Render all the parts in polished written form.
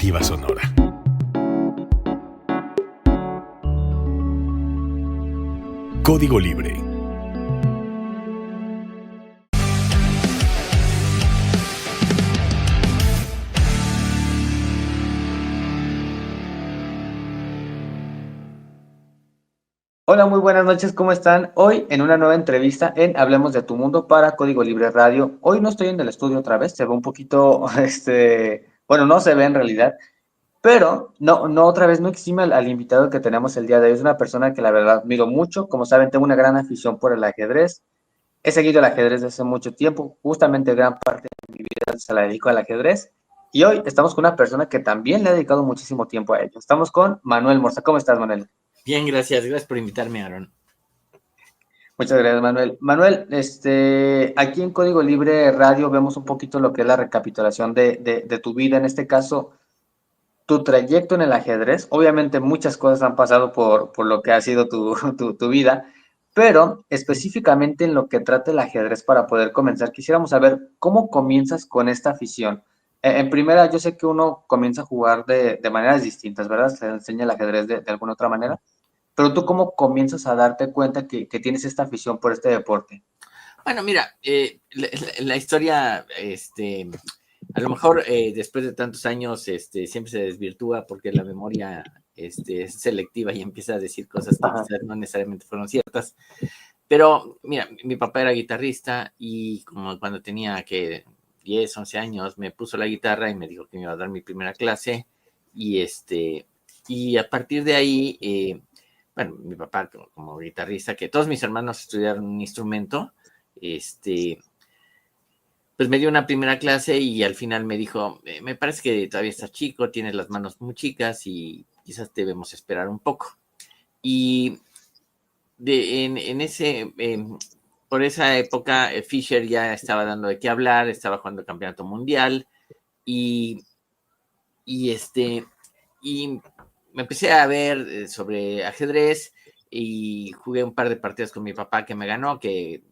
Alternativa Sonora. Código Libre. Hola, muy buenas noches, ¿cómo están? Hoy en una nueva entrevista en Hablemos de tu Mundo para Código Libre Radio. Hoy no estoy en el estudio otra vez, se ve un poquito, bueno, no se ve en realidad, pero no otra vez no exime al invitado que tenemos el día de hoy. Es una persona que la verdad admiro mucho. Como saben, tengo una gran afición por el ajedrez. He seguido el ajedrez desde hace mucho tiempo. Justamente gran parte de mi vida se la dedico al ajedrez. Y hoy estamos con una persona que también le ha dedicado muchísimo tiempo a ello. Estamos con Manuel Morza. ¿Cómo estás, Manuel? Bien, gracias por invitarme, Aaron. Muchas gracias, Manuel. Manuel, aquí en Código Libre Radio vemos un poquito lo que es la recapitulación de tu vida, en este caso, tu trayecto en el ajedrez. Obviamente muchas cosas han pasado por lo que ha sido tu vida, pero específicamente en lo que trata el ajedrez para poder comenzar, quisiéramos saber cómo comienzas con esta afición. En primera, yo sé que uno comienza a jugar de maneras distintas, ¿verdad? Se enseña el ajedrez de alguna otra manera. Pero tú, ¿cómo comienzas a darte cuenta que tienes esta afición por este deporte? Bueno, mira, la historia, a lo mejor después de tantos años, siempre se desvirtúa porque la memoria es selectiva y empieza a decir cosas que Ajá. quizás no necesariamente fueron ciertas. Pero, mira, mi papá era guitarrista y como cuando tenía que 10, 11 años, me puso la guitarra y me dijo que me iba a dar mi primera clase. Y, y a partir de ahí, bueno, mi papá como guitarrista, que todos mis hermanos estudiaron un instrumento, pues me dio una primera clase y al final me dijo, me parece que todavía estás chico, tienes las manos muy chicas y quizás debemos esperar un poco. Y en ese, por esa época, Fischer ya estaba dando de qué hablar, estaba jugando el campeonato mundial y, y, y me empecé a ver sobre ajedrez y jugué un par de partidas con mi papá que me ganó, que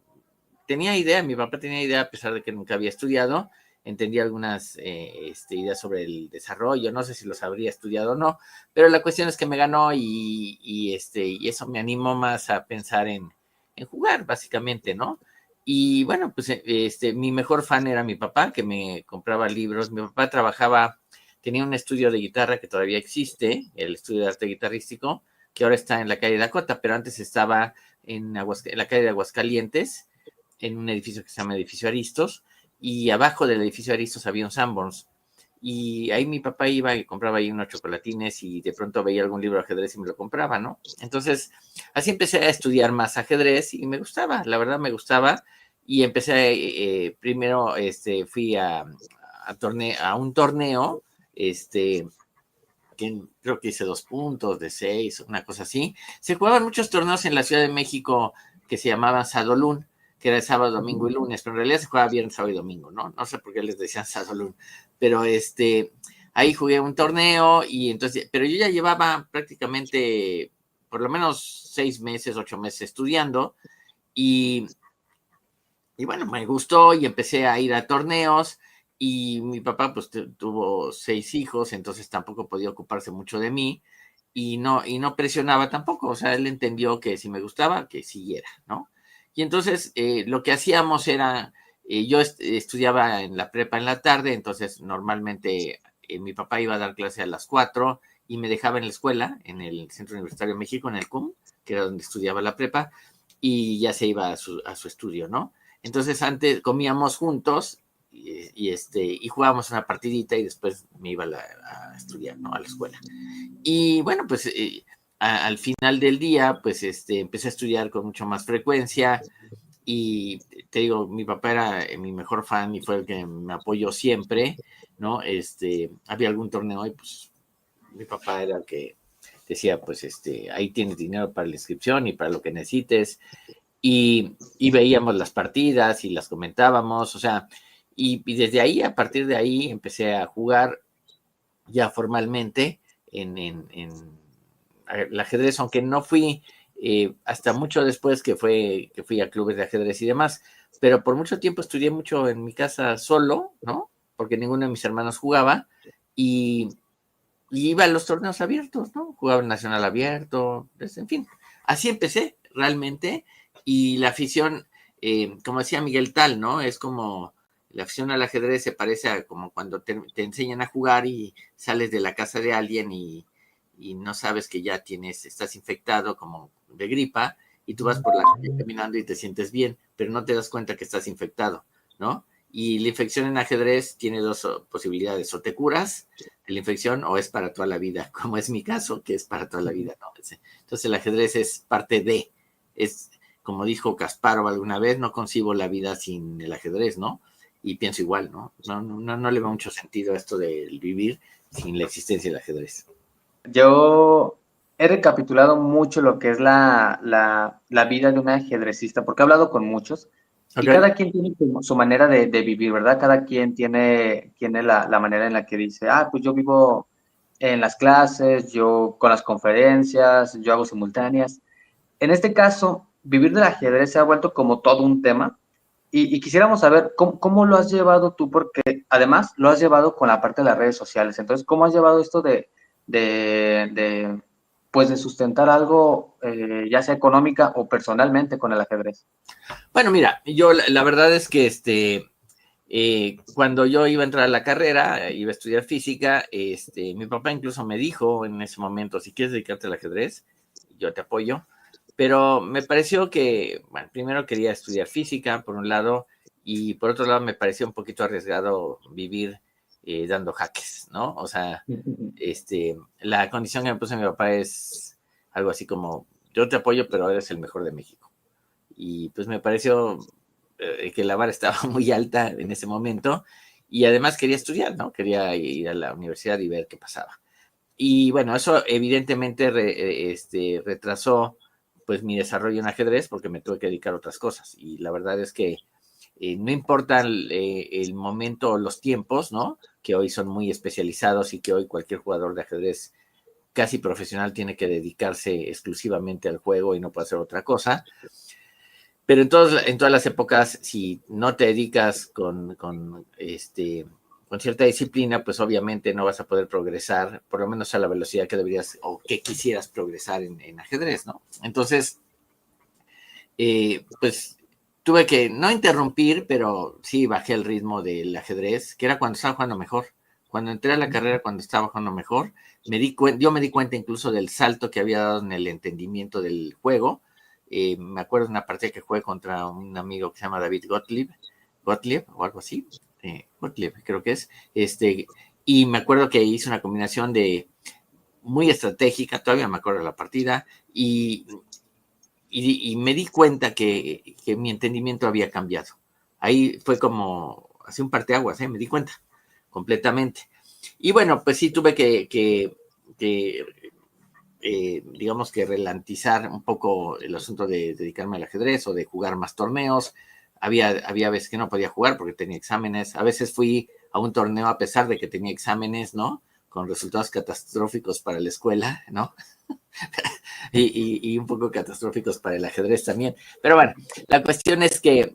tenía idea, mi papá tenía idea a pesar de que nunca había estudiado, entendía algunas ideas sobre el desarrollo, no sé si los habría estudiado o no, pero la cuestión es que me ganó y eso me animó más a pensar en jugar, básicamente, ¿no? Y bueno, pues mi mejor fan era mi papá, que me compraba libros. Mi papá trabajaba, tenía un estudio de guitarra que todavía existe, el estudio de arte guitarrístico, que ahora está en la calle Dakota, pero antes estaba en la calle de Aguascalientes, en un edificio que se llama Edificio Aristos, y abajo del Edificio Aristos había un Sanborns. Y ahí mi papá iba y compraba ahí unos chocolatines y de pronto veía algún libro de ajedrez y me lo compraba, ¿no? Entonces, así empecé a estudiar más ajedrez y me gustaba, la verdad me gustaba. Y empecé, primero fui a un torneo, que creo que hice 2 puntos de 6, una cosa así. Se jugaban muchos torneos en la Ciudad de México que se llamaban Sadolún, que era sábado, domingo y lunes, pero en realidad se jugaba viernes, sábado y domingo, ¿no? No sé por qué les decían Sadolún, pero ahí jugué un torneo y entonces, pero yo ya llevaba prácticamente por lo menos 6 meses, 8 meses estudiando y bueno, me gustó y empecé a ir a torneos y mi papá pues tuvo 6 hijos, entonces tampoco podía ocuparse mucho de mí y no presionaba tampoco, o sea, él entendió que si me gustaba, que siguiera, ¿no? Y entonces lo que hacíamos era, yo estudiaba en la prepa en la tarde, entonces normalmente mi papá iba a dar clase a las 4 y me dejaba en la escuela, en el Centro Universitario de México, en el CUM, que era donde estudiaba la prepa, y ya se iba a su estudio, ¿no? Entonces antes comíamos juntos y jugábamos una partidita y después me iba a estudiar, ¿no? A la escuela. Y bueno, pues al final del día, pues empecé a estudiar con mucho más frecuencia y te digo, mi papá era mi mejor fan y fue el que me apoyó siempre, ¿no? Había algún torneo y pues mi papá era el que decía, pues ahí tienes dinero para la inscripción y para lo que necesites y veíamos las partidas y las comentábamos, o sea, y desde ahí, a partir de ahí, empecé a jugar ya formalmente en el ajedrez, aunque no fui hasta mucho después que fui a clubes de ajedrez y demás, pero por mucho tiempo estudié mucho en mi casa solo, ¿no? Porque ninguno de mis hermanos jugaba y y iba a los torneos abiertos, ¿no? Jugaba en Nacional Abierto, pues, en fin. Así empecé realmente, y la afición, como decía Miguel Tal, ¿no? Es como la afición al ajedrez se parece a como cuando te enseñan a jugar y sales de la casa de alguien y no sabes que ya estás infectado como de gripa, y tú vas por la calle caminando y te sientes bien, pero no te das cuenta que estás infectado, ¿no? Y la infección en ajedrez tiene dos posibilidades: o te curas de la infección o es para toda la vida, como es mi caso, que es para toda la vida, ¿no? Entonces el ajedrez es parte es como dijo Kasparov alguna vez, no concibo la vida sin el ajedrez, ¿no? Y pienso igual, ¿no? No le veo mucho sentido a esto del vivir sin la existencia del ajedrez. Yo he recapitulado mucho lo que es la vida de un ajedrecista, porque he hablado con muchos, y Okay. cada quien tiene su manera de vivir, ¿verdad? Cada quien tiene la manera en la que dice, pues yo vivo en las clases, yo con las conferencias, yo hago simultáneas. En este caso, vivir del ajedrez se ha vuelto como todo un tema, y quisiéramos saber cómo lo has llevado tú, porque además lo has llevado con la parte de las redes sociales. Entonces, ¿cómo has llevado esto pues de sustentar algo, ya sea económica o personalmente, con el ajedrez? Bueno, mira, yo la verdad es que cuando yo iba a entrar a la carrera, iba a estudiar física, mi papá incluso me dijo en ese momento: si quieres dedicarte al ajedrez, yo te apoyo. Pero me pareció que, bueno, primero quería estudiar física, por un lado, y por otro lado me pareció un poquito arriesgado vivir dando jaques, ¿no? O sea, la condición que me puso mi papá es algo así como: yo te apoyo, pero eres el mejor de México. Y pues me pareció que la vara estaba muy alta en ese momento, y además quería estudiar, ¿no? Quería ir a la universidad y ver qué pasaba. Y bueno, eso evidentemente retrasó pues mi desarrollo en ajedrez, porque me tuve que dedicar a otras cosas. Y la verdad es que no importa el momento o los tiempos, ¿no? Que hoy son muy especializados y que hoy cualquier jugador de ajedrez casi profesional tiene que dedicarse exclusivamente al juego y no puede hacer otra cosa. Pero en todas las épocas, si no te dedicas con cierta disciplina, pues obviamente no vas a poder progresar, por lo menos a la velocidad que deberías o que quisieras progresar en ajedrez, ¿no? Entonces, pues tuve que no interrumpir, pero sí bajé el ritmo del ajedrez, que era cuando estaba jugando mejor. Cuando entré a la carrera, cuando estaba jugando mejor, yo me di cuenta incluso del salto que había dado en el entendimiento del juego. Me acuerdo de una partida que jugué contra un amigo que se llama David Gottlieb o algo así, Gottlieb creo que es, y me acuerdo que hice una combinación de muy estratégica, todavía me acuerdo de la partida, y me di cuenta que mi entendimiento había cambiado. Ahí fue como, hace un parteaguas, me di cuenta completamente. Y bueno, pues sí tuve que digamos que relantizar un poco el asunto de dedicarme al ajedrez o de jugar más torneos. Había veces que no podía jugar porque tenía exámenes. A veces fui a un torneo a pesar de que tenía exámenes, ¿no? Con resultados catastróficos para la escuela, ¿no? y un poco catastróficos para el ajedrez también. Pero bueno, la cuestión es que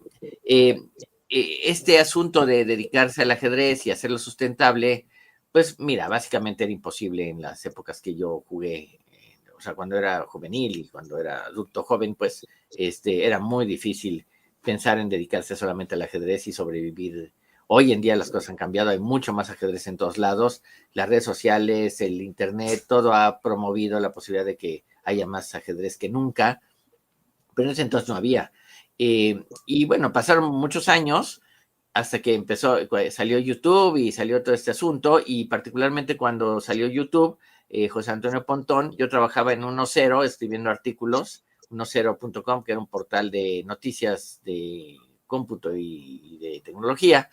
este asunto de dedicarse al ajedrez y hacerlo sustentable, pues mira, básicamente era imposible en las épocas que yo jugué. O sea, cuando era juvenil y cuando era adulto joven, pues era muy difícil pensar en dedicarse solamente al ajedrez y sobrevivir. Hoy en día las cosas han cambiado, hay mucho más ajedrez en todos lados, las redes sociales, el internet, todo ha promovido la posibilidad de que haya más ajedrez que nunca, pero en ese entonces no había. Y bueno, pasaron muchos años hasta que salió YouTube y salió todo este asunto, y particularmente cuando salió YouTube, José Antonio Pontón, yo trabajaba en 1.0 escribiendo artículos, 1.0.com, que era un portal de noticias de cómputo y de tecnología.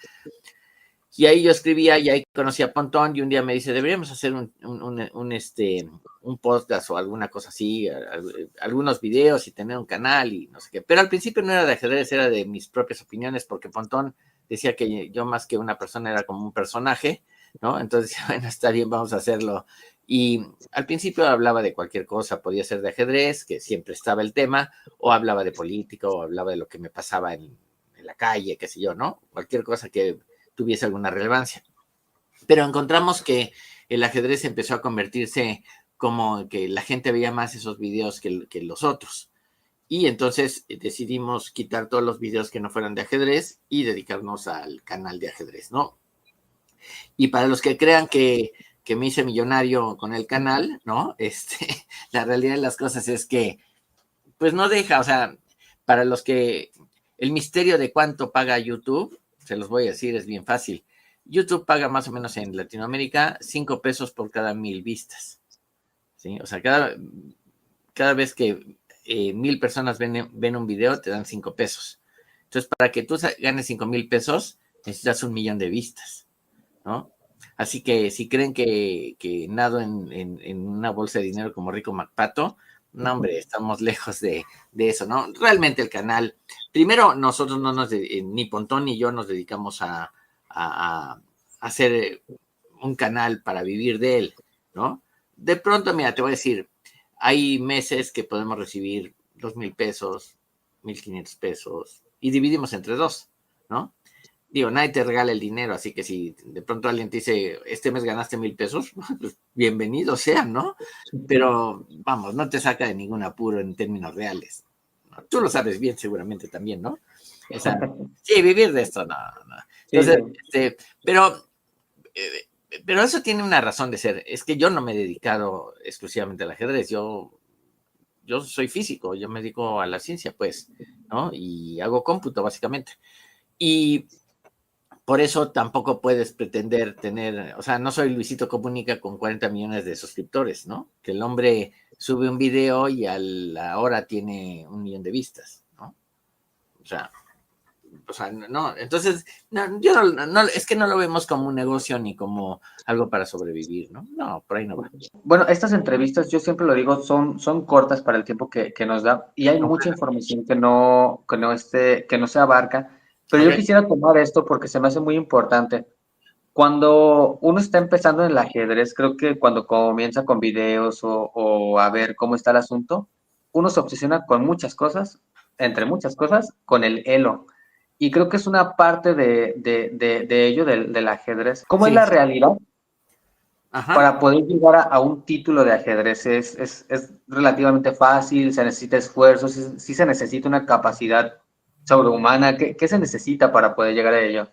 Y ahí yo escribía y ahí conocí a Pontón, y un día me dice: deberíamos hacer un podcast o alguna cosa así, algunos videos y tener un canal y no sé qué. Pero al principio no era de ajedrez, era de mis propias opiniones, porque Pontón decía que yo más que una persona era como un personaje, ¿no? Entonces, bueno, está bien, vamos a hacerlo. Y al principio hablaba de cualquier cosa, podía ser de ajedrez, que siempre estaba el tema, o hablaba de política, o hablaba de lo que me pasaba en la calle, qué sé yo, ¿no? Cualquier cosa que tuviese alguna relevancia. Pero encontramos que el ajedrez empezó a convertirse como que la gente veía más esos videos que los otros. Y entonces decidimos quitar todos los videos que no fueran de ajedrez y dedicarnos al canal de ajedrez, ¿no? Y para los que crean que me hice millonario con el canal, ¿no? La realidad de las cosas es que, pues no deja, o sea, para los que el misterio de cuánto paga YouTube, se los voy a decir, es bien fácil. YouTube paga más o menos en Latinoamérica 5 pesos por cada 1000 vistas, ¿sí? O sea, cada vez que 1000 personas ven un video, te dan 5 pesos. Entonces, para que tú ganes 5,000 pesos, necesitas 1,000,000 de vistas, ¿no? Así que si creen que nado en una bolsa de dinero como Rico MacPato, no, hombre, estamos lejos de eso, ¿no? Realmente el canal, primero, nosotros no ni Pontón ni yo nos dedicamos a hacer un canal para vivir de él, ¿no? De pronto, mira, te voy a decir, hay meses que podemos recibir 2,000 pesos, 1,500 pesos, y dividimos entre dos, ¿no? Digo, nadie te regala el dinero, así que si de pronto alguien te dice, este mes ganaste 1,000 pesos, pues bienvenido sea, ¿no? Pero, vamos, no te saca de ningún apuro en términos reales. ¿No? Tú lo sabes bien seguramente también, ¿no? O sea, sí, vivir de esto, no. Entonces, sí. Pero eso tiene una razón de ser. Es que yo no me he dedicado exclusivamente al ajedrez. Yo soy físico, yo me dedico a la ciencia, pues, ¿no? Y hago cómputo, básicamente. Y por eso tampoco puedes pretender tener, o sea, no soy Luisito Comunica con 40 millones de suscriptores, ¿no? Que el hombre sube un video y a la hora tiene 1,000,000 de vistas, ¿no? O sea, no, entonces, no, yo no, es que no lo vemos como un negocio ni como algo para sobrevivir, ¿no? No, por ahí no va. Bueno, estas entrevistas, yo siempre lo digo, son cortas para el tiempo que nos da y hay mucha información que no se abarca, pero yo quisiera tomar esto porque se me hace muy importante. Cuando uno está empezando en el ajedrez, creo que cuando comienza con videos o a ver cómo está el asunto, uno se obsesiona con muchas cosas, entre muchas cosas, con el elo. Y creo que es una parte de ello, del ajedrez. ¿Cómo es la realidad? Ajá. Para poder llegar a un título de ajedrez es relativamente fácil, se necesita esfuerzo, sí se necesita una capacidad sobrehumana. ¿Qué se necesita para poder llegar a ello?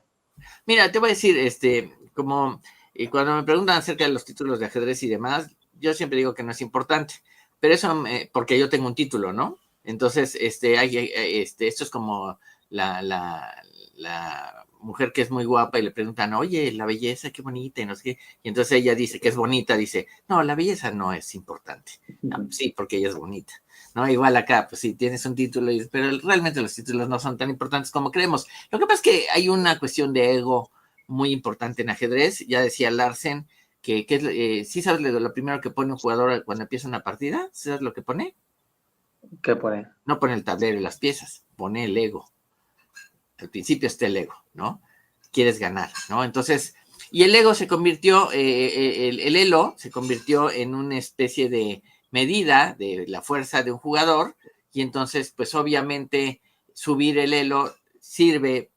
Mira, te voy a decir, como cuando me preguntan acerca de los títulos de ajedrez y demás, yo siempre digo que no es importante, pero eso porque yo tengo un título, ¿no? Entonces, esto es como la mujer que es muy guapa y le preguntan, oye, la belleza, qué bonita, y no sé qué, y entonces ella dice que es bonita, dice, no, la belleza no es importante. No, sí, porque ella es bonita, ¿no? Igual acá, pues sí, tienes un título, pero realmente los títulos no son tan importantes como creemos. Lo que pasa es que hay una cuestión de ego muy importante en ajedrez. Ya decía Larsen que ¿sí sabes lo primero que pone un jugador cuando empieza una partida? ¿Sabes lo que pone? ¿Qué pone? No pone el tablero y las piezas, pone el ego. Al principio está el ego, ¿no? Quieres ganar, ¿no? Entonces, y el ego se convirtió, el elo se convirtió en una especie de medida de la fuerza de un jugador, y entonces, pues obviamente, subir el elo sirve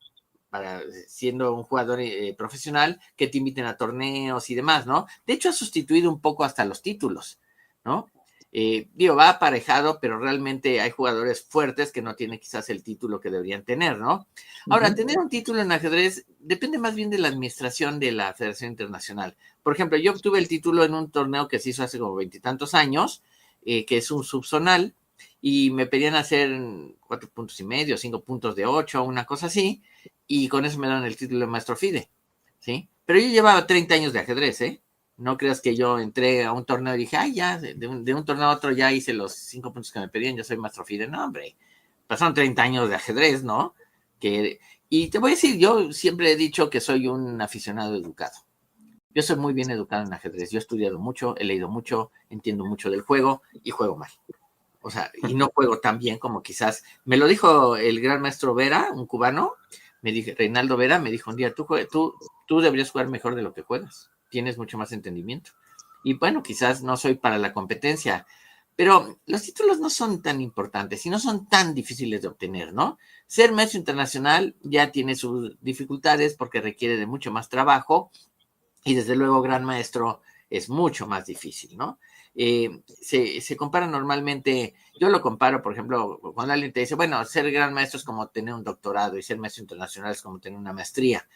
para, siendo un jugador profesional, que te inviten a torneos y demás, ¿no? De hecho, ha sustituido un poco hasta los títulos, ¿no? Va aparejado, pero realmente hay jugadores fuertes que no tienen quizás el título que deberían tener, ¿no? Ahora, tener un título en ajedrez depende más bien de la administración de la Federación Internacional. Por ejemplo, yo obtuve el título en un torneo que se hizo hace como 20 años, que es un subzonal, y me pedían hacer 4,5 puntos, 5 puntos de 8, una cosa así, y con eso me dan el título de maestro FIDE, ¿sí? Pero yo llevaba 30 años de ajedrez, ¿eh? No creas que yo entré a un torneo y dije, ay, ya, de un torneo a otro ya hice los 5 puntos que me pedían, yo soy maestro FIDE. No, hombre, pasaron 30 años de ajedrez, ¿no? Y te voy a decir, yo siempre he dicho que soy un aficionado educado. Yo soy muy bien educado en ajedrez, yo he estudiado mucho, he leído mucho, entiendo mucho del juego y juego mal. O sea, y no juego tan bien como quizás, me lo dijo el gran maestro Vera, un cubano, Reinaldo Vera, me dijo un día, tú deberías jugar mejor de lo que juegas, tienes mucho más entendimiento. Y bueno, quizás no soy para la competencia, pero los títulos no son tan importantes y no son tan difíciles de obtener, ¿no? Ser maestro internacional ya tiene sus dificultades porque requiere de mucho más trabajo, y desde luego gran maestro es mucho más difícil, ¿no? Se compara normalmente, yo lo comparo, por ejemplo, cuando alguien te dice, bueno, ser gran maestro es como tener un doctorado y ser maestro internacional es como tener una maestría,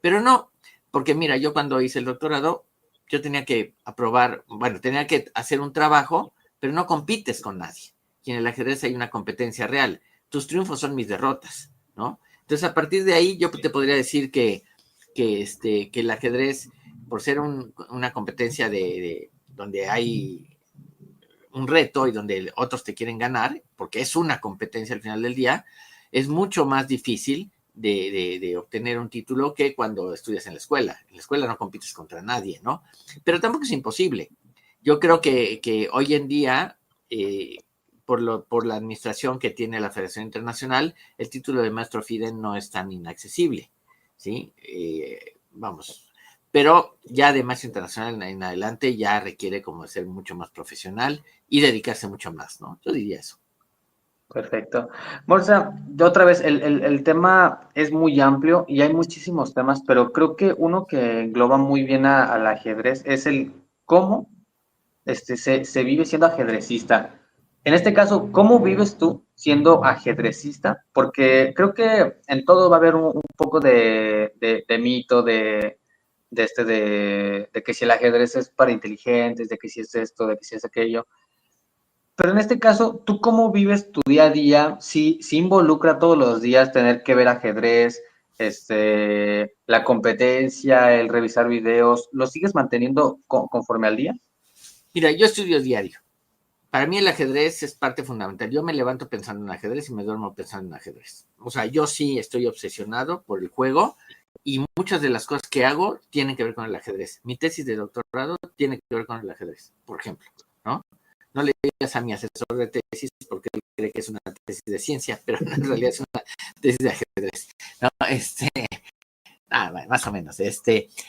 pero no, porque mira, yo cuando hice el doctorado, yo tenía que aprobar, bueno, tenía que hacer un trabajo, pero no compites con nadie. Y en el ajedrez hay una competencia real. Tus triunfos son mis derrotas, ¿no? Entonces, a partir de ahí, yo te podría decir que el ajedrez, por ser una competencia donde hay un reto y donde otros te quieren ganar, porque es una competencia al final del día, es mucho más difícil de obtener un título que cuando estudias en la escuela. En la escuela no compites contra nadie, ¿no? Pero tampoco es imposible. Yo creo que hoy en día, por la administración que tiene la Federación Internacional, el título de maestro FIDE no es tan inaccesible, ¿sí? Vamos, pero ya de maestro internacional en adelante ya requiere como ser mucho más profesional y dedicarse mucho más, ¿no? Yo diría eso. Perfecto. Morsa, de otra vez, el tema es muy amplio y hay muchísimos temas, pero creo que uno que engloba muy bien al ajedrez es el cómo se vive siendo ajedrecista. En este caso, ¿cómo vives tú siendo ajedrecista? Porque creo que en todo va a haber un poco de mito, de que si el ajedrez es para inteligentes, de que si es esto, de que si es aquello. Pero en este caso, ¿tú cómo vives tu día a día? Si involucra todos los días tener que ver ajedrez, la competencia, el revisar videos, ¿lo sigues manteniendo conforme al día? Mira, yo estudio diario. Para mí el ajedrez es parte fundamental. Yo me levanto pensando en ajedrez y me duermo pensando en ajedrez. O sea, yo sí estoy obsesionado por el juego y muchas de las cosas que hago tienen que ver con el ajedrez. Mi tesis de doctorado tiene que ver con el ajedrez, por ejemplo, ¿no? No le digas a mi asesor de tesis porque él cree que es una tesis de ciencia, pero en realidad es una tesis de ajedrez, ¿no? Más o menos.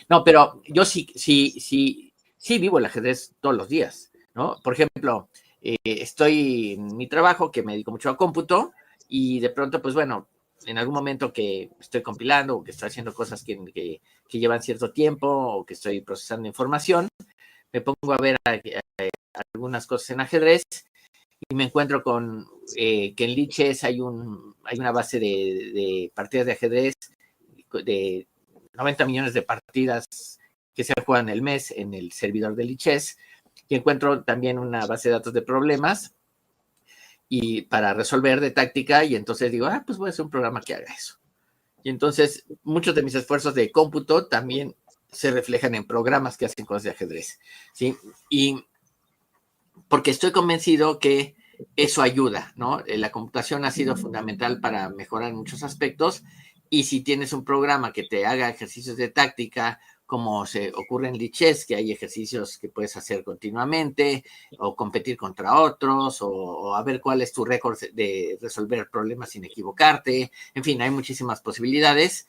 No, pero yo sí vivo el ajedrez todos los días, ¿no? Por ejemplo, estoy en mi trabajo, que me dedico mucho a cómputo, y de pronto, pues bueno, en algún momento que estoy compilando o que estoy haciendo cosas que llevan cierto tiempo o que estoy procesando información, me pongo a ver algunas cosas en ajedrez y me encuentro con que en Lichess hay una base de partidas de ajedrez de 90 millones de partidas que se juegan el mes en el servidor de Lichess, y encuentro también una base de datos de problemas y para resolver de táctica, y entonces digo, pues voy a hacer un programa que haga eso. Y entonces muchos de mis esfuerzos de cómputo también se reflejan en programas que hacen cosas de ajedrez, ¿sí? Y porque estoy convencido que eso ayuda, ¿no? La computación ha sido fundamental para mejorar en muchos aspectos, y si tienes un programa que te haga ejercicios de táctica, como se ocurre en Lichess, que hay ejercicios que puedes hacer continuamente, o competir contra otros, o a ver cuál es tu récord de resolver problemas sin equivocarte, en fin, hay muchísimas posibilidades,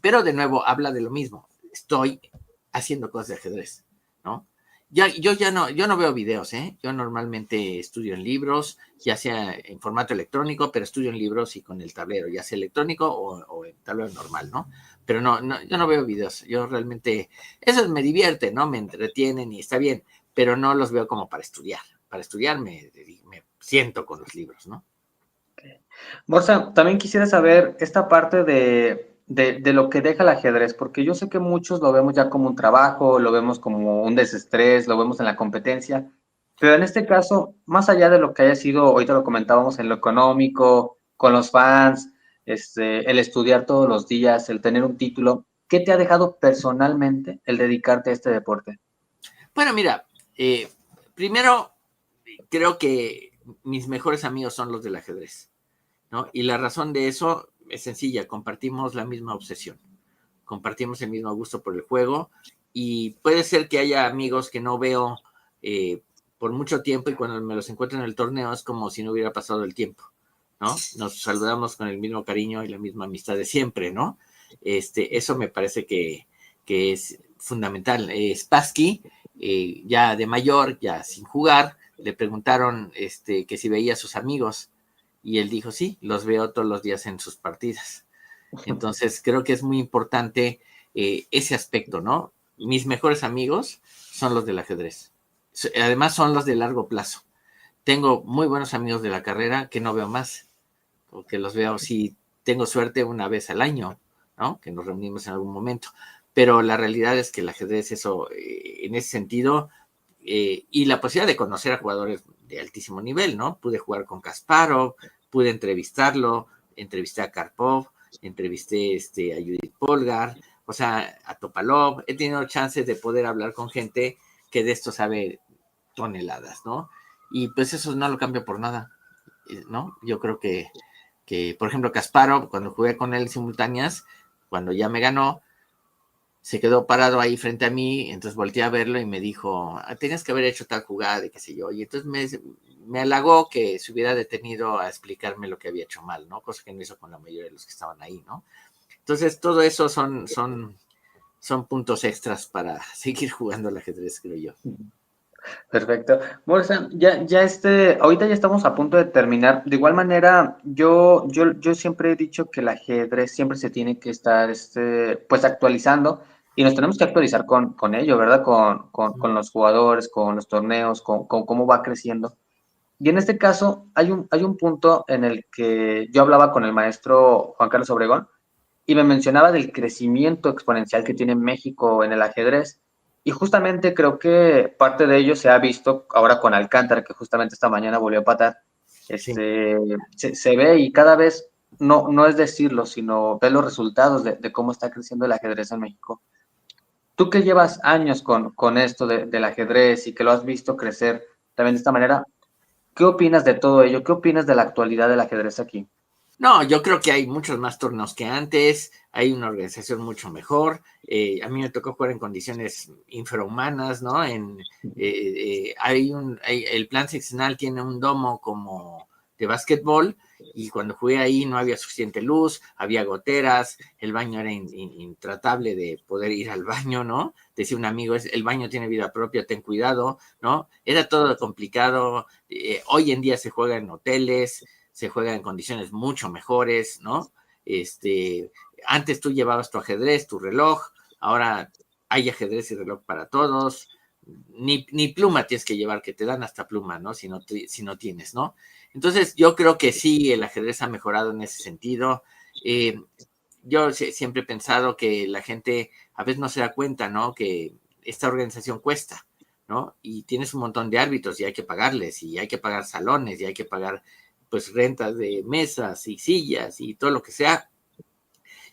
pero de nuevo habla de lo mismo, estoy haciendo cosas de ajedrez, ¿no? Yo no veo videos, ¿eh? Yo normalmente estudio en libros, ya sea en formato electrónico, pero estudio en libros y con el tablero, ya sea electrónico o en tablero normal, ¿no? Pero yo no veo videos. Yo realmente, eso me divierte, ¿no? Me entretienen y está bien, pero no los veo como para estudiar. Para estudiar me siento con los libros, ¿no? Borsa, también quisiera saber esta parte de lo que deja el ajedrez, porque yo sé que muchos lo vemos ya como un trabajo, lo vemos como un desestrés, lo vemos en la competencia, pero en este caso, más allá de lo que haya sido, ahorita lo comentábamos en lo económico, con los fans, el estudiar todos los días, el tener un título, ¿qué te ha dejado personalmente el dedicarte a este deporte? Bueno, mira, primero creo que mis mejores amigos son los del ajedrez, ¿no? Y la razón de eso es sencilla, compartimos la misma obsesión, compartimos el mismo gusto por el juego, y puede ser que haya amigos que no veo por mucho tiempo, y cuando me los encuentro en el torneo es como si no hubiera pasado el tiempo, ¿no? Nos saludamos con el mismo cariño y la misma amistad de siempre, ¿no? Eso me parece que es fundamental. Spassky, ya de mayor, ya sin jugar, le preguntaron que si veía a sus amigos, y él dijo, sí, los veo todos los días en sus partidas. Entonces, creo que es muy importante ese aspecto, ¿no? mis mejores amigos son los del ajedrez. Además son los de largo plazo. Tengo muy buenos amigos de la carrera que no veo más, o que los veo si tengo suerte una vez al año, ¿no? Que nos reunimos en algún momento. Pero la realidad es que el ajedrez, eso, en ese sentido, y la posibilidad de conocer a jugadores de altísimo nivel, ¿no? Pude jugar con Kasparov, pude entrevistarlo, entrevisté a Karpov, entrevisté a Judith Polgar, o sea, a Topalov. He tenido chances de poder hablar con gente que de esto sabe toneladas, ¿no? Y pues eso no lo cambio por nada, ¿no? Yo creo que por ejemplo, Kasparov, cuando jugué con él simultáneas, cuando ya me ganó, se quedó parado ahí frente a mí, entonces volteé a verlo y me dijo, tenías que haber hecho tal jugada, y qué sé yo, y entonces me halagó que se hubiera detenido a explicarme lo que había hecho mal, ¿no? Cosa que no hizo con la mayoría de los que estaban ahí, ¿no? Entonces, todo eso son puntos extras para seguir jugando al ajedrez, creo yo. Perfecto. Morsa, ahorita ya estamos a punto de terminar. De igual manera, yo siempre he dicho que el ajedrez siempre se tiene que estar, pues actualizando y nos tenemos que actualizar con ello, ¿verdad? Con los jugadores, con los torneos, con cómo va creciendo. Y en este caso, hay un punto en el que yo hablaba con el maestro Juan Carlos Obregón y me mencionaba del crecimiento exponencial que tiene México en el ajedrez. Y justamente creo que parte de ello se ha visto ahora con Alcántara, que justamente esta mañana volvió a empatar. Sí. Se ve y cada vez, no es decirlo, sino ver los resultados de cómo está creciendo el ajedrez en México. Tú que llevas años con esto del ajedrez y que lo has visto crecer también de esta manera, ¿qué opinas de todo ello? ¿Qué opinas de la actualidad del ajedrez aquí? No, yo creo que hay muchos más torneos que antes, hay una organización mucho mejor. A mí me tocó jugar en condiciones infrahumanas, ¿no? El plan seccional tiene un domo como de básquetbol y cuando jugué ahí no había suficiente luz, había goteras, el baño era intratable de poder ir al baño, ¿no? Decía un amigo, el baño tiene vida propia, ten cuidado, ¿no? Era todo complicado. Hoy en día se juega en hoteles, se juega en condiciones mucho mejores, ¿no? Antes tú llevabas tu ajedrez, tu reloj, ahora hay ajedrez y reloj para todos, ni pluma tienes que llevar, que te dan hasta pluma, ¿no? Si no tienes, ¿no? Entonces yo creo que sí, el ajedrez ha mejorado en ese sentido. Yo siempre he pensado que la gente a veces no se da cuenta, ¿no? Que esta organización cuesta, ¿no? Y tienes un montón de árbitros y hay que pagarles, y hay que pagar salones, y hay que pagar pues rentas de mesas y sillas y todo lo que sea.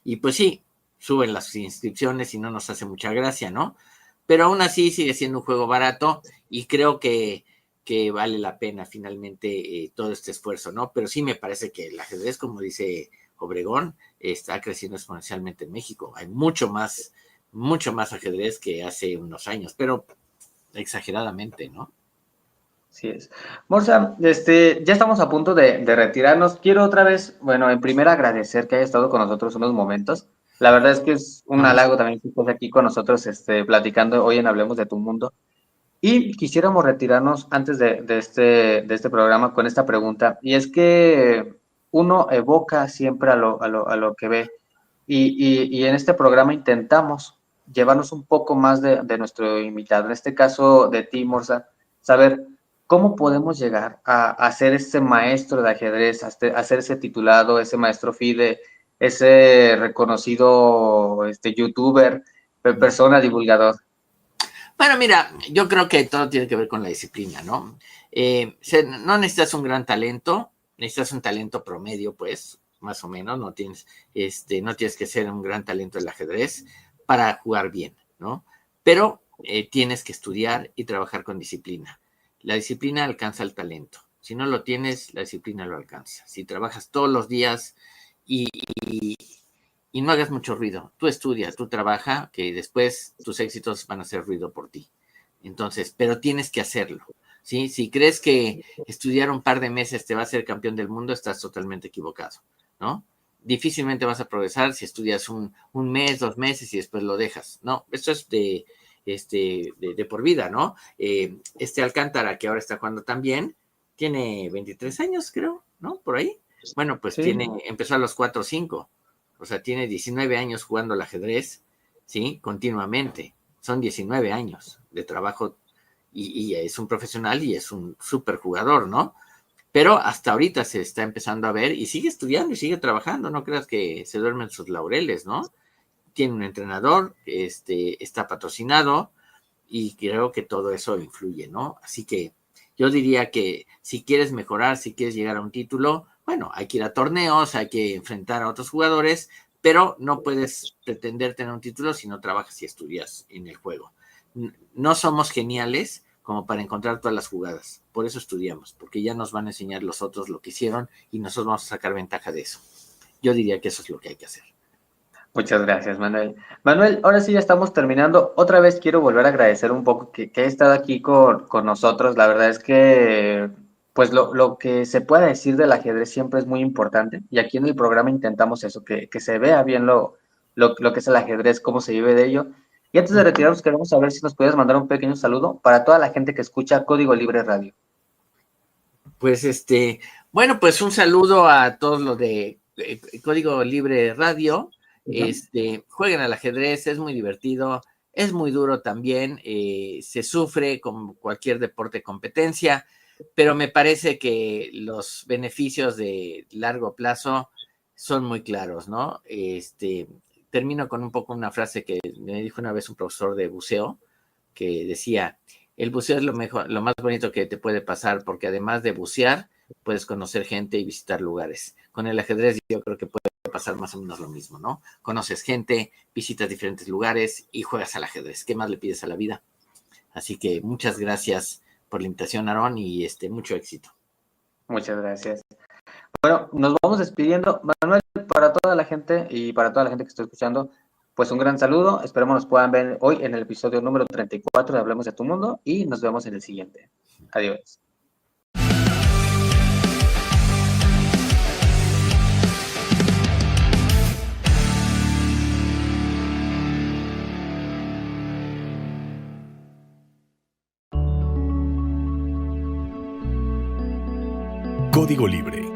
Y pues sí, suben las inscripciones y no nos hace mucha gracia, ¿no? Pero aún así sigue siendo un juego barato y creo que vale la pena finalmente todo este esfuerzo, ¿no? Pero sí me parece que el ajedrez, como dice Obregón, está creciendo exponencialmente en México. Hay mucho más ajedrez que hace unos años, pero exageradamente, ¿no? Así es. Morsa, ya estamos a punto de retirarnos. Quiero otra vez, bueno, en primera agradecer que haya estado con nosotros unos momentos. La verdad es que es un No, halago también que estés aquí con nosotros, platicando hoy en Hablemos de tu Mundo. Y quisiéramos retirarnos antes de este programa con esta pregunta. Y es que uno evoca siempre a lo que ve. Y en este programa intentamos llevarnos un poco más de nuestro invitado, en este caso de ti, Morsa, saber cómo podemos llegar a ser ese maestro de ajedrez, a ser ese titulado, ese maestro FIDE, ese reconocido youtuber, persona, divulgador. Bueno, mira, yo creo que todo tiene que ver con la disciplina, ¿no? No necesitas un gran talento, necesitas un talento promedio, pues, más o menos, no tienes que ser un gran talento del ajedrez para jugar bien, ¿no? Pero tienes que estudiar y trabajar con disciplina. La disciplina alcanza el talento. Si no lo tienes, la disciplina lo alcanza. Si trabajas todos los días y no hagas mucho ruido. Tú estudia, tú trabaja, que después tus éxitos van a hacer ruido por ti. Entonces, pero tienes que hacerlo, ¿sí? Si crees que estudiar un par de meses te va a hacer campeón del mundo, estás totalmente equivocado, ¿no? Difícilmente vas a progresar si estudias un mes, 2 meses y después lo dejas. No, esto es de por vida, ¿no? Alcántara, que ahora está jugando también, tiene 23 años, creo, ¿no? Por ahí. Bueno, pues Sí. empezó a los 4 o 5. O sea, tiene 19 años jugando al ajedrez, ¿sí? Continuamente. son 19 años de trabajo y es un profesional y es un súper jugador, ¿no? Pero hasta ahorita se está empezando a ver y sigue estudiando y sigue trabajando, no creas que se duermen sus laureles, ¿no? Tiene un entrenador, está patrocinado y creo que todo eso influye, ¿no? Así que yo diría que si quieres mejorar, si quieres llegar a un título, bueno, hay que ir a torneos, hay que enfrentar a otros jugadores, pero no puedes pretender tener un título si no trabajas y estudias en el juego. No somos geniales como para encontrar todas las jugadas, por eso estudiamos, porque ya nos van a enseñar los otros lo que hicieron y nosotros vamos a sacar ventaja de eso. Yo diría que eso es lo que hay que hacer. Muchas gracias, Manuel. Manuel, ahora sí ya estamos terminando. Otra vez quiero volver a agradecer un poco que hayas estado aquí con nosotros. La verdad es que, pues, lo que se pueda decir del ajedrez siempre es muy importante. Y aquí en el programa intentamos eso, que se vea bien lo que es el ajedrez, cómo se vive de ello. Y antes de retirarnos, queremos saber si nos puedes mandar un pequeño saludo para toda la gente que escucha Código Libre Radio. Pues bueno, pues un saludo a todos los de Código Libre Radio. Jueguen al ajedrez, es muy divertido, es muy duro también, se sufre como cualquier deporte competencia, pero me parece que los beneficios de largo plazo son muy claros, ¿no? Termino con un poco una frase que me dijo una vez un profesor de buceo, que decía: el buceo es lo mejor, lo más bonito que te puede pasar, porque además de bucear, puedes conocer gente y visitar lugares. Con el ajedrez yo creo que puede pasar más o menos lo mismo, ¿no? Conoces gente, visitas diferentes lugares y juegas al ajedrez. ¿Qué más le pides a la vida? Así que muchas gracias por la invitación, Aarón, y mucho éxito. Muchas gracias. Bueno, nos vamos despidiendo. Manuel, para toda la gente y para toda la gente que está escuchando, pues un gran saludo. Esperemos nos puedan ver hoy en el episodio número 34 de Hablemos de tu Mundo y nos vemos en el siguiente. Adiós. Código Libre